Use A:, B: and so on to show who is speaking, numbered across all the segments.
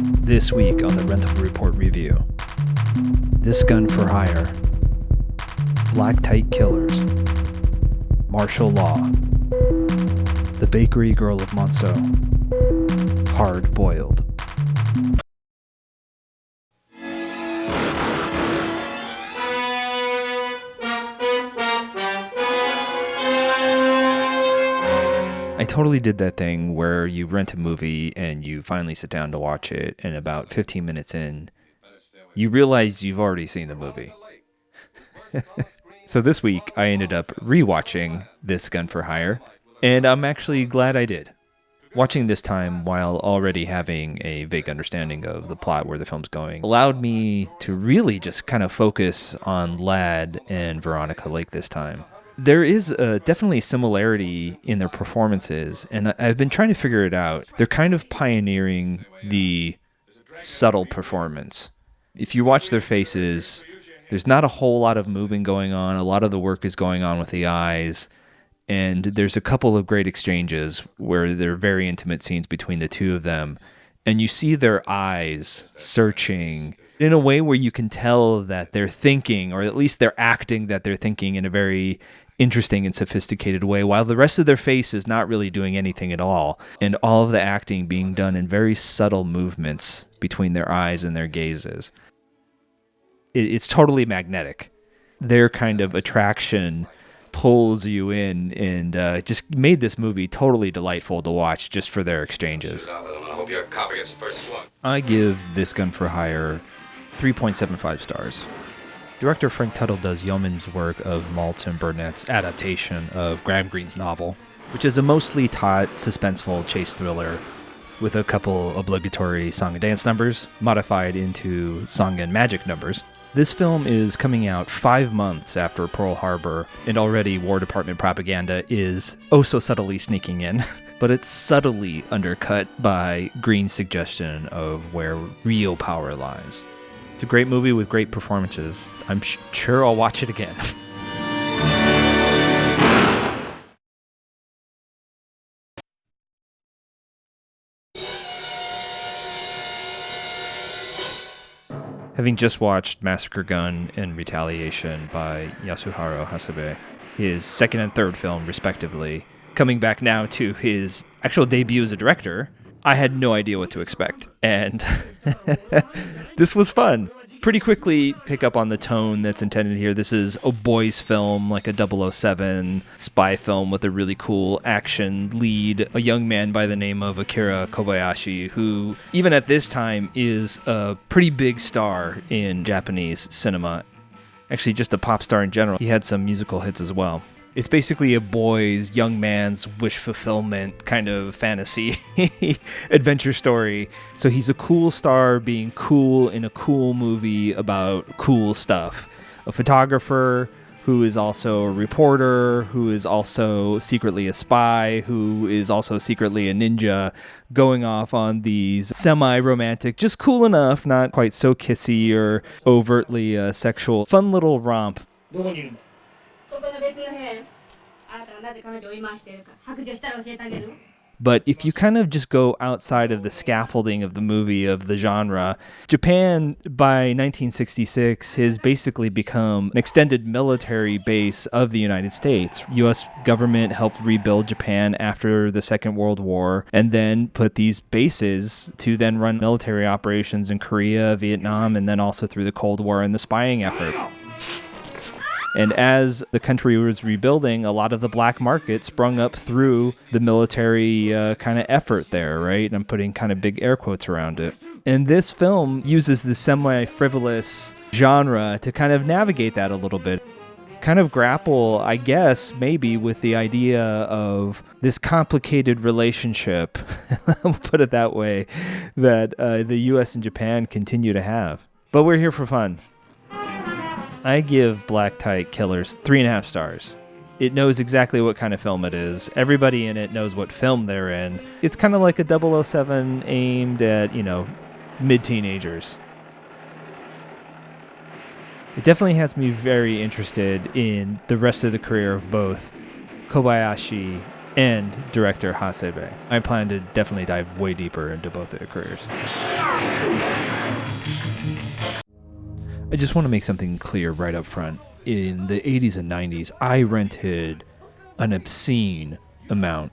A: This week on the Rental Report Review, This Gun for Hire, Black Tight Killers, Martial Law, The Bakery Girl of Monceau, Hard Boiled. I totally did that thing where you rent a movie and you finally sit down to watch it, and about 15 minutes in, you realize you've already seen the movie. So this week, I ended up rewatching This Gun for Hire, and I'm actually glad I did. Watching this time while already having a vague understanding of the plot, where the film's going, allowed me to really just kind of focus on Ladd and Veronica Lake this time. There is definitely similarity in their performances, and I've been trying to figure it out. They're kind of pioneering the subtle performance. If you watch their faces, there's not a whole lot of moving going on. A lot of the work is going on with the eyes, and there's a couple of great exchanges where there are very intimate scenes between the two of them, and you see their eyes searching in a way where you can tell that they're thinking, or at least they're acting that they're thinking in a very interesting and sophisticated way, while the rest of their face is not really doing anything at all, and all of the acting being done in very subtle movements between their eyes and their gazes. It's totally magnetic. Their kind of attraction pulls you in, and just made this movie totally delightful to watch just for their exchanges. I give This Gun for Hire 3.75 stars. Director Frank Tuttle does yeoman's work of Maltz and Burnett's adaptation of Graham Greene's novel, which is a mostly taut, suspenseful chase thriller with a couple obligatory song and dance numbers modified into song and magic numbers. This film is coming out 5 months after Pearl Harbor, and already War Department propaganda is oh so subtly sneaking in, but it's subtly undercut by Greene's suggestion of where real power lies. It's a great movie with great performances. I'm sure I'll watch it again. Having just watched Massacre Gun and Retaliation by Yasuhiro Hasebe, his second and third film respectively, coming back now to his actual debut as a director, I had no idea what to expect, and this was fun. Pretty quickly pick up on the tone that's intended here. This is a boys' film, like a 007 spy film with a really cool action lead, a young man by the name of Akira Kobayashi, who, even at this time, is a pretty big star in Japanese cinema. Actually, just a pop star in general. He had some musical hits as well. It's basically a young man's wish fulfillment kind of fantasy adventure story. So he's a cool star being cool in a cool movie about cool stuff. A photographer who is also a reporter, who is also secretly a spy, who is also secretly a ninja, going off on these semi-romantic, just cool enough, not quite so kissy or overtly sexual, fun little romp. But if you kind of just go outside of the scaffolding of the movie, of the genre, Japan by 1966 has basically become an extended military base of the United States. U.S. government helped rebuild Japan after the Second World War, and then put these bases to then run military operations in Korea, Vietnam, and then also through the Cold War and the spying effort. And as the country was rebuilding, a lot of the black market sprung up through the military kind of effort there, right? And I'm putting kind of big air quotes around it. And this film uses the semi-frivolous genre to kind of navigate that a little bit. Kind of grapple, I guess, maybe with the idea of this complicated relationship, we'll put it that way, that the U.S. and Japan continue to have. But we're here for fun. I give Black Tight Killers 3.5 stars. It knows exactly what kind of film it is. Everybody in it knows what film they're in. It's kind of like a 007 aimed at, mid-teenagers. It definitely has me very interested in the rest of the career of both Kobayashi and director Hasebe. I plan to definitely dive way deeper into both their careers. I just want to make something clear right up front. In the 80s and 90s, I rented an obscene amount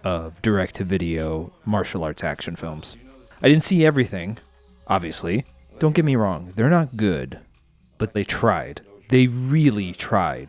A: of direct-to-video martial arts action films. I didn't see everything, obviously. Don't get me wrong, they're not good, but they tried. They really tried.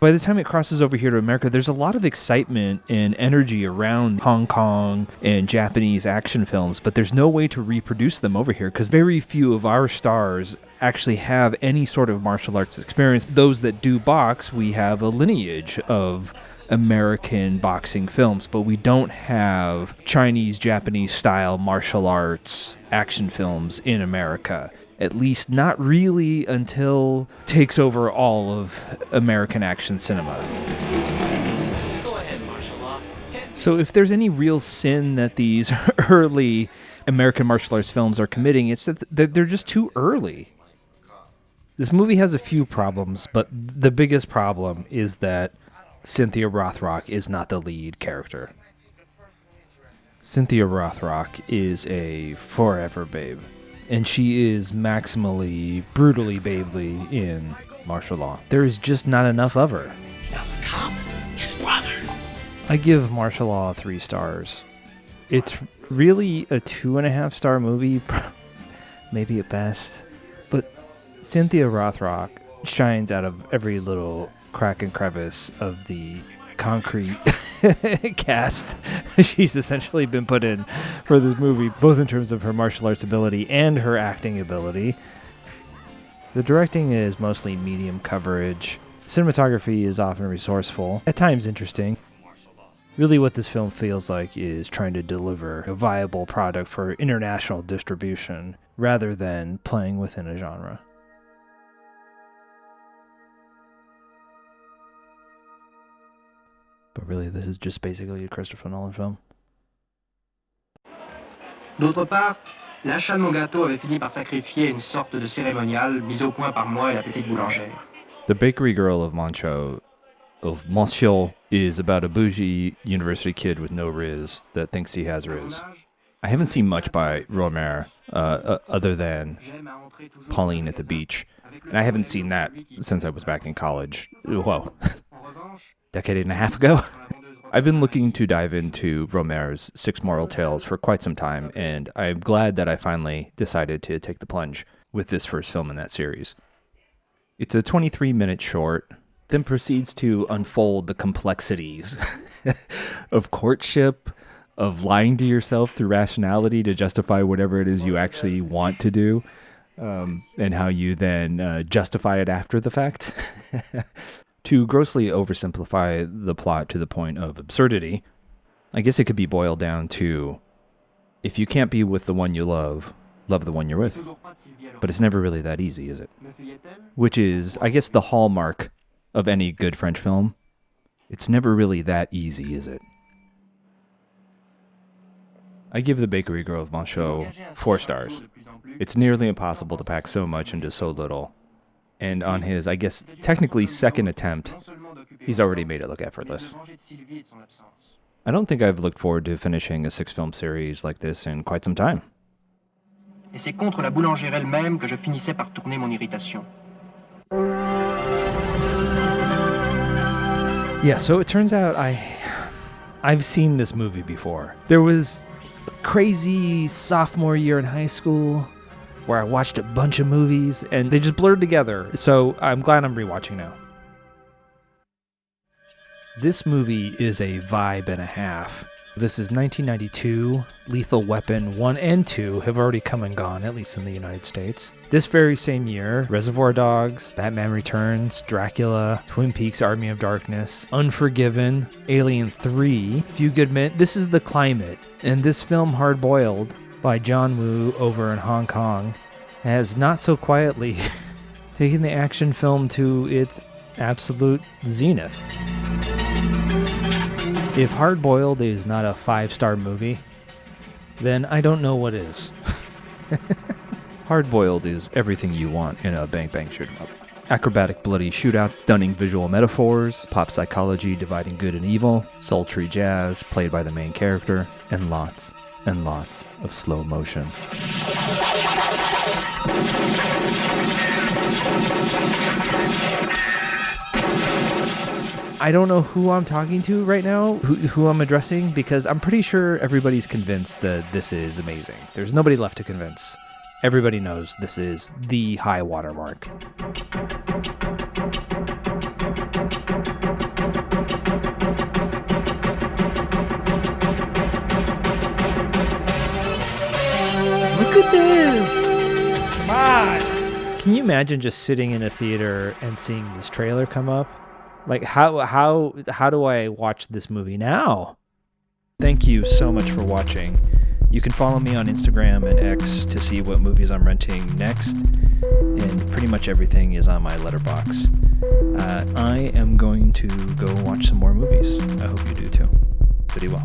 A: By the time it crosses over here to America, there's a lot of excitement and energy around Hong Kong and Japanese action films, but there's no way to reproduce them over here because very few of our stars actually have any sort of martial arts experience. Those that do box, we have a lineage of American boxing films, but we don't have Chinese, Japanese style martial arts action films in America. At least not really until takes over all of American action cinema.
B: Go ahead, martial law.
A: So if there's any real sin that these early American martial arts films are committing, it's that they're just too early. This movie has a few problems, but the biggest problem is that Cynthia Rothrock is not the lead character. Cynthia Rothrock is a forever babe. And she is maximally, brutally babely in martial law. There is just not enough of her.
B: Now the cop, his brother.
A: I give martial law 3 stars. It's really a 2.5-star movie, maybe at best. But Cynthia Rothrock shines out of every little crack and crevice of the concrete cast she's essentially been put in for this movie, both in terms of her martial arts ability and her acting ability. The directing is mostly medium coverage. Cinematography is often resourceful, at times interesting. Really what this film feels like is trying to deliver a viable product for international distribution rather than playing within a genre. But really, this is just basically a Christopher Nolan film.
C: D'autre part, l'achat de mon gâteau avait fini par sacrifier une sorte de cérémonial mis au point par moi et la petite boulangère.
A: The Bakery Girl of Monceau is about a bougie university kid with no riz that thinks he has riz. I haven't seen much by Romer other than Pauline at the Beach, and I haven't seen that since I was back in college. Whoa. Decade and a half ago. I've been looking to dive into Romer's Six Moral Tales for quite some time, and I'm glad that I finally decided to take the plunge with this first film in that series. It's a 23-minute short, then proceeds to unfold the complexities of courtship, of lying to yourself through rationality to justify whatever it is you actually want to do, and how you then justify it after the fact. To grossly oversimplify the plot to the point of absurdity, I guess it could be boiled down to, if you can't be with the one you love the one you're with. But it's never really that easy, is it? Which is, I guess, the hallmark of any good French film. It's never really that easy, is it? I give The Bakery Girl of Monceau 4 stars. It's nearly impossible to pack so much into so little. And on his, I guess, technically second attempt, he's already made it look effortless. I don't think I've looked forward to finishing a 6-film series like this in quite some time.
C: Et c'est contre la boulangère elle-même que je finissais par tourner mon irritation.
A: Yeah, so it turns out I've seen this movie before. There was a crazy sophomore year in high school where I watched a bunch of movies, and they just blurred together, so I'm glad I'm rewatching now. This movie is a vibe and a half. This is 1992. Lethal Weapon 1 and 2 have already come and gone, at least in the United States. This very same year, Reservoir Dogs, Batman Returns, Dracula, Twin Peaks Army of Darkness, Unforgiven, Alien 3, Few Good Men. This is the climate, and this film, Hard Boiled, by John Woo over in Hong Kong, has not so quietly taken the action film to its absolute zenith. If Hard Boiled is not a 5-star movie, then I don't know what is. Hard Boiled is everything you want in a bang bang shoot 'em up. Acrobatic bloody shootouts, stunning visual metaphors, pop psychology dividing good and evil, sultry jazz played by the main character, and lots of slow motion. I don't know who I'm talking to right now, who I'm addressing, because I'm pretty sure everybody's convinced that this is amazing. There's nobody left to convince. Everybody knows this is the high watermark. Look at this! Come on! Can you imagine just sitting in a theater and seeing this trailer come up? Like, how do I watch this movie now? Thank you so much for watching. You can follow me on Instagram and X to see what movies I'm renting next, and pretty much everything is on my letterbox. I am going to go watch some more movies. I hope you do too. Pretty well.